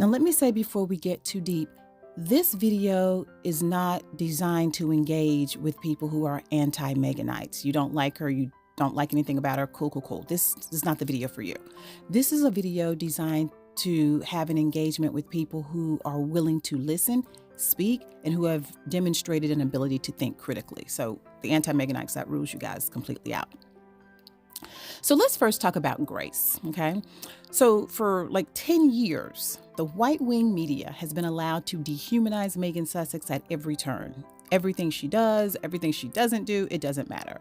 Now, let me say before we get too deep, this video is not designed to engage with people who are anti-Meganites. You don't like her, you don't like anything about her, cool. This is not the video for you. This is a video designed to have an engagement with people who are willing to listen, speak, and who have demonstrated an ability to think critically. So the anti-Meganites, that rules you guys completely out. So let's first talk about Grace, okay? So for like 10 years, the white wing media has been allowed to dehumanize Megan Sussex at every turn. Everything she does, everything she doesn't do, it doesn't matter.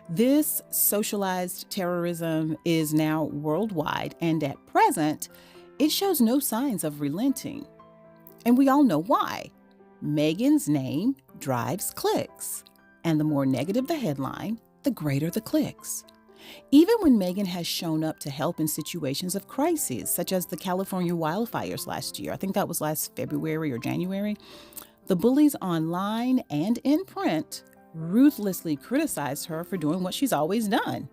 This socialized terrorism is now worldwide, and at present, it shows no signs of relenting. And we all know why. Megan's name drives clicks, and the more negative the headline, the greater the clicks. Even when Megan has shown up to help in situations of crises, such as the California wildfires last year, I think that was last February or January, the bullies online and in print ruthlessly criticized her for doing what she's always done.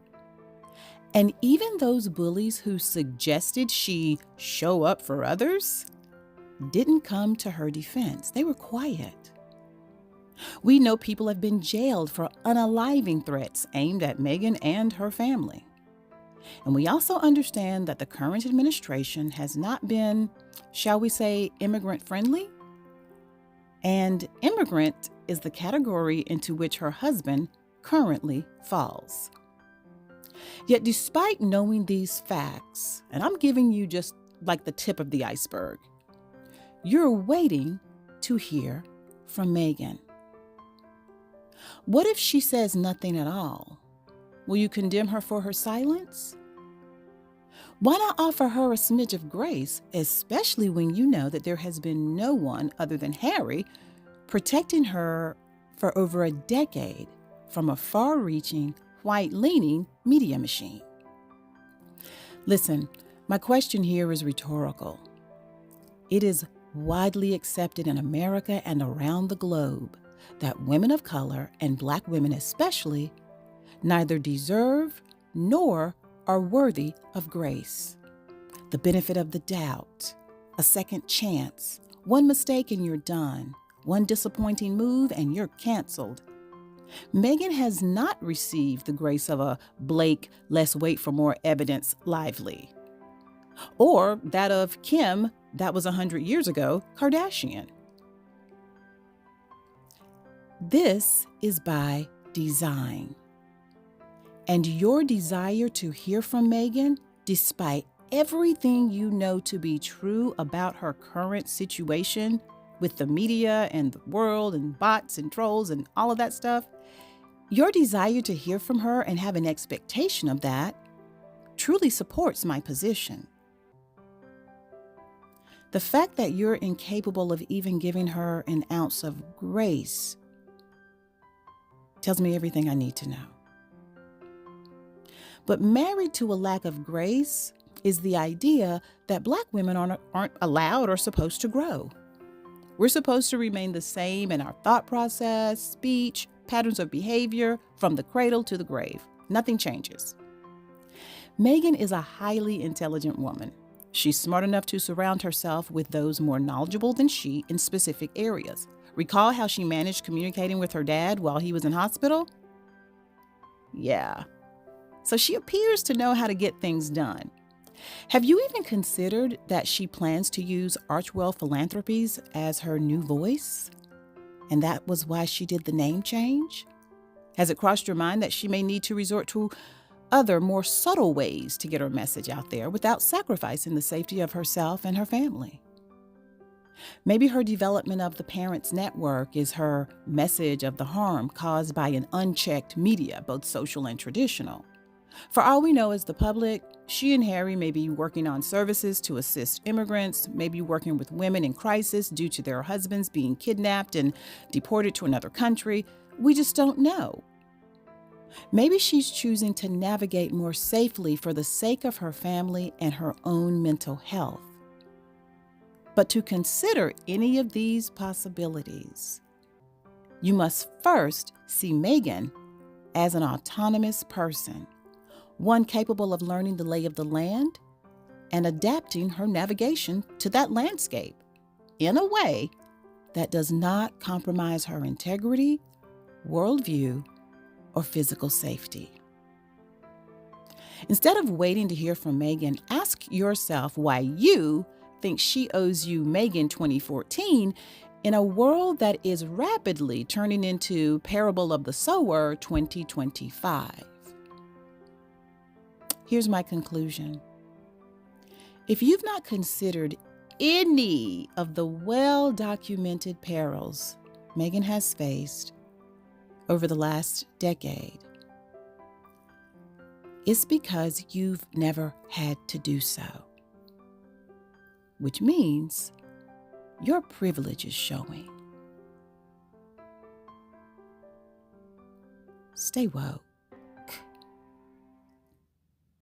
And even those bullies who suggested she show up for others didn't come to her defense. They were quiet. We know people have been jailed for unaliving threats aimed at Megan and her family. And we also understand that the current administration has not been, shall we say, immigrant friendly? And immigrant is the category into which her husband currently falls. Yet despite knowing these facts, and I'm giving you just like the tip of the iceberg, you're waiting to hear from Megan. What if she says nothing at all? Will you condemn her for her silence? Why not offer her a smidge of grace, especially when you know that there has been no one other than Harry protecting her for over a decade from a far-reaching, white-leaning media machine? Listen, my question here is rhetorical. It is widely accepted in America and around the globe that women of color, and Black women especially, neither deserve nor are worthy of grace, the benefit of the doubt, a second chance, one mistake and you're done, one disappointing move and you're canceled. Megan has not received the grace of a Blake, let's wait for more evidence, Lively, or that of Kim, that was 100 years ago, Kardashian. This is by design. And your desire to hear from Megan, despite everything you know to be true about her current situation with the media and the world and bots and trolls and all of that stuff, your desire to hear from her and have an expectation of that truly supports my position. The fact that you're incapable of even giving her an ounce of grace tells me everything I need to know. But married to a lack of grace is the idea that Black women aren't allowed or supposed to grow. We're supposed to remain the same in our thought process, speech, patterns of behavior from the cradle to the grave. Nothing changes. Megan is a highly intelligent woman. She's smart enough to surround herself with those more knowledgeable than she in specific areas. Recall how she managed communicating with her dad while he was in hospital? Yeah. So she appears to know how to get things done. Have you even considered that she plans to use Archwell Philanthropies as her new voice? And that was why she did the name change? Has it crossed your mind that she may need to resort to other, more subtle ways to get her message out there without sacrificing the safety of herself and her family? Maybe her development of the Parents Network is her message of the harm caused by an unchecked media, both social and traditional. For all we know as the public, she and Harry may be working on services to assist immigrants, maybe working with women in crisis due to their husbands being kidnapped and deported to another country. We just don't know. Maybe she's choosing to navigate more safely for the sake of her family and her own mental health. But to consider any of these possibilities, you must first see Megan as an autonomous person, one capable of learning the lay of the land and adapting her navigation to that landscape in a way that does not compromise her integrity, worldview, or physical safety. Instead of waiting to hear from Meghan, ask yourself why you think she owes you Meghan 2014 in a world that is rapidly turning into Parable of the Sower 2025. Here's my conclusion. If you've not considered any of the well-documented perils Meghan has faced over the last decade, it's because you've never had to do so, which means your privilege is showing. Stay woke.